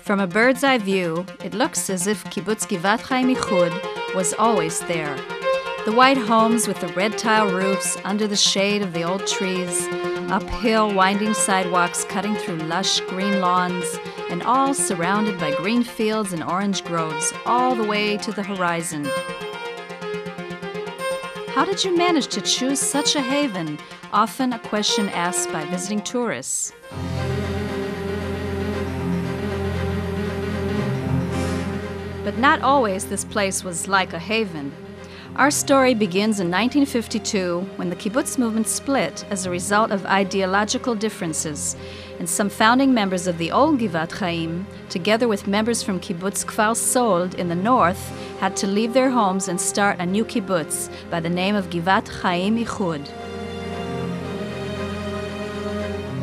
From a bird's eye view, it looks as if Kibbutz Givat Chaim Ichud was always there. The white homes with the red tile roofs under the shade of the old trees, uphill winding sidewalks cutting through lush green lawns, and all surrounded by green fields and orange groves all the way to the horizon. How did you manage to choose such a haven? Often a question asked by visiting tourists. But not always this place was like a haven. Our story begins in 1952 when the kibbutz movement split as a result of ideological differences, and some founding members of the old Givat Chaim, together with members from kibbutz Kfar Sold in the north, had to leave their homes and start a new kibbutz by the name of Givat Chaim Ichud.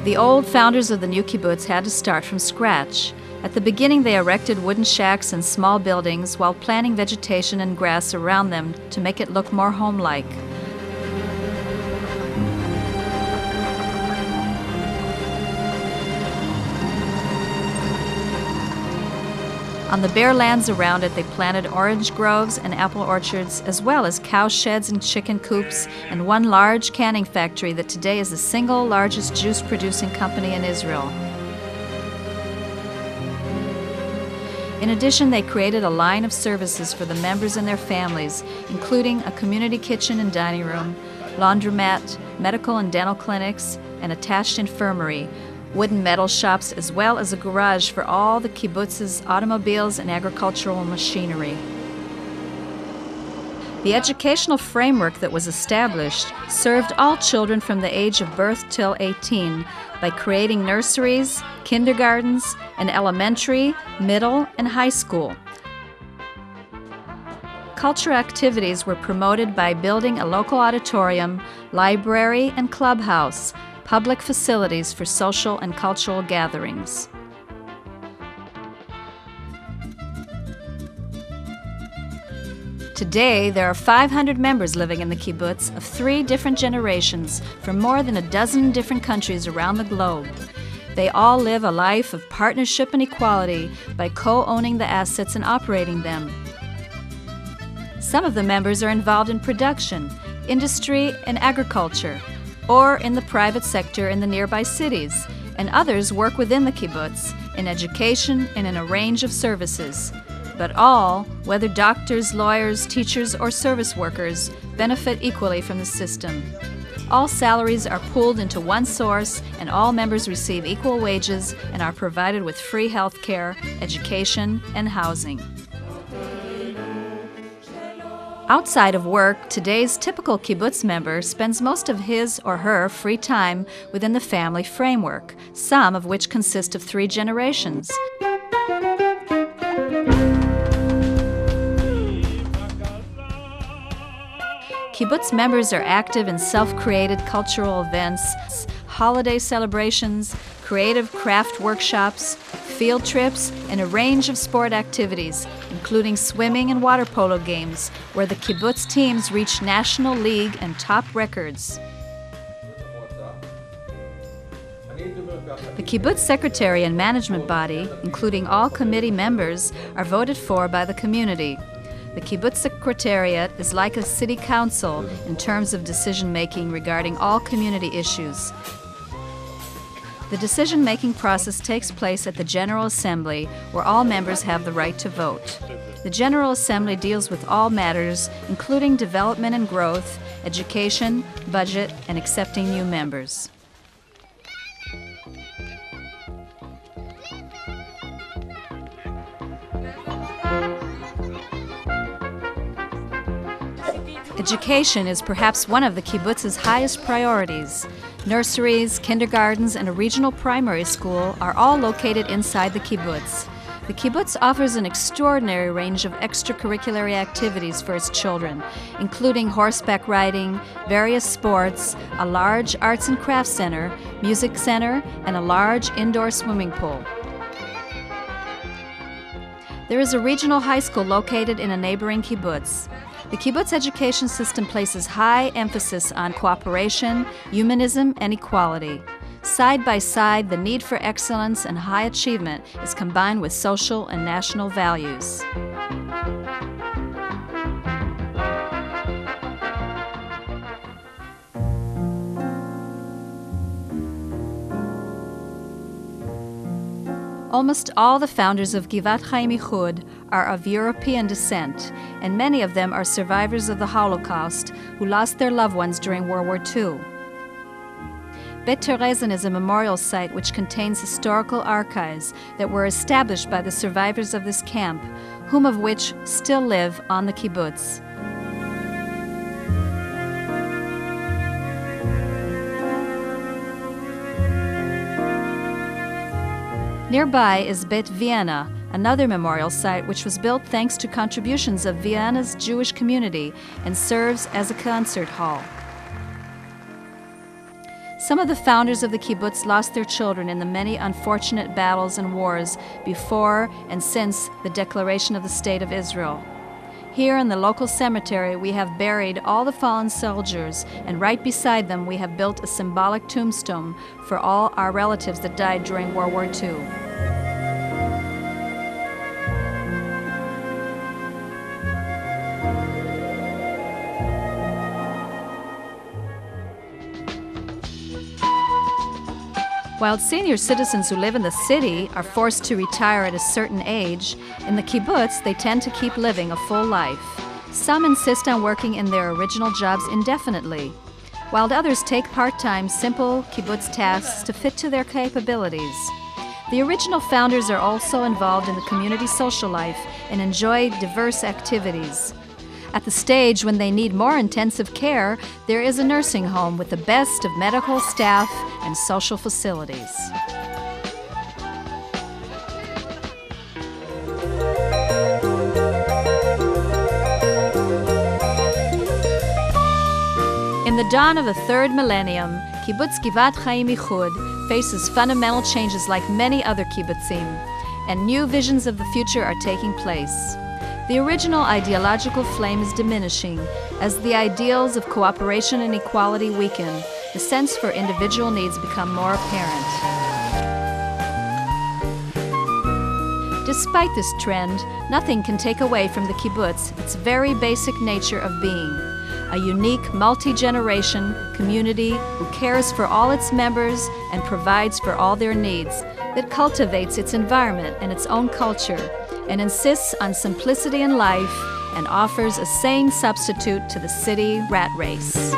The old founders of the new kibbutz had to start from scratch. At the beginning, they erected wooden shacks and small buildings while planting vegetation and grass around them to make it look more home-like. On the bare lands around it, they planted orange groves and apple orchards, as well as cow sheds and chicken coops, and one large canning factory that today is the single largest juice-producing company in Israel. In addition, they created a line of services for the members and their families, including a community kitchen and dining room, laundromat, medical and dental clinics, an attached infirmary, wooden metal shops, as well as a garage for all the kibbutz's automobiles and agricultural machinery. The educational framework that was established served all children from the age of birth till 18 by creating nurseries, kindergartens, and elementary, middle, and high school. Cultural activities were promoted by building a local auditorium, library, and clubhouse, public facilities for social and cultural gatherings. Today, there are 500 members living in the kibbutz of 3 different generations from more than a dozen different countries around the globe. They all live a life of partnership and equality by co-owning the assets and operating them. Some of the members are involved in production, industry, and agriculture, or in the private sector in the nearby cities, and others work within the kibbutz in education and in a range of services. But all, whether doctors, lawyers, teachers, or service workers, benefit equally from the system. All salaries are pooled into one source, and all members receive equal wages and are provided with free health care, education, and housing. Outside of work, today's typical kibbutz member spends most of his or her free time within the family framework, some of which consist of 3 generations. Kibbutz members are active in self-created cultural events, holiday celebrations, creative craft workshops, field trips, and a range of sport activities, including swimming and water polo games, where the kibbutz teams reach national league and top records. The kibbutz secretary and management body, including all committee members, are voted for by the community. The kibbutz secretariat is like a city council in terms of decision-making regarding all community issues. The decision-making process takes place at the General Assembly, where all members have the right to vote. The General Assembly deals with all matters, including development and growth, education, budget, and accepting new members. Education is perhaps one of the kibbutz's highest priorities. Nurseries, kindergartens, and a regional primary school are all located inside the kibbutz. The kibbutz offers an extraordinary range of extracurricular activities for its children, including horseback riding, various sports, a large arts and crafts center, music center, and a large indoor swimming pool. There is a regional high school located in a neighboring kibbutz. The kibbutz education system places high emphasis on cooperation, humanism, and equality. Side by side, the need for excellence and high achievement is combined with social and national values. Almost all the founders of Givat Chaim Ichud are of European descent, and many of them are survivors of the Holocaust who lost their loved ones during World War II. Bet Terezin is a memorial site which contains historical archives that were established by the survivors of this camp, whom of which still live on the kibbutz. Nearby is Bet Vienna, another memorial site which was built thanks to contributions of Vienna's Jewish community and serves as a concert hall. Some of the founders of the kibbutz lost their children in the many unfortunate battles and wars before and since the declaration of the State of Israel. Here in the local cemetery we have buried all the fallen soldiers, and right beside them we have built a symbolic tombstone for all our relatives that died during World War II. While senior citizens who live in the city are forced to retire at a certain age, in the kibbutz they tend to keep living a full life. Some insist on working in their original jobs indefinitely, while others take part-time, simple kibbutz tasks to fit to their capabilities. The original founders are also involved in the community social life and enjoy diverse activities. At the stage when they need more intensive care, there is a nursing home with the best of medical staff and social facilities. In the dawn of the third millennium, Kibbutz Givat Chaim Ichud faces fundamental changes like many other kibbutzim, and new visions of the future are taking place. The original ideological flame is diminishing as the ideals of cooperation and equality weaken. The sense for individual needs become more apparent. Despite this trend, nothing can take away from the kibbutz its very basic nature of being, a unique multi-generation community who cares for all its members and provides for all their needs, that cultivates its environment and its own culture, and insists on simplicity in life and offers a sane substitute to the city rat race.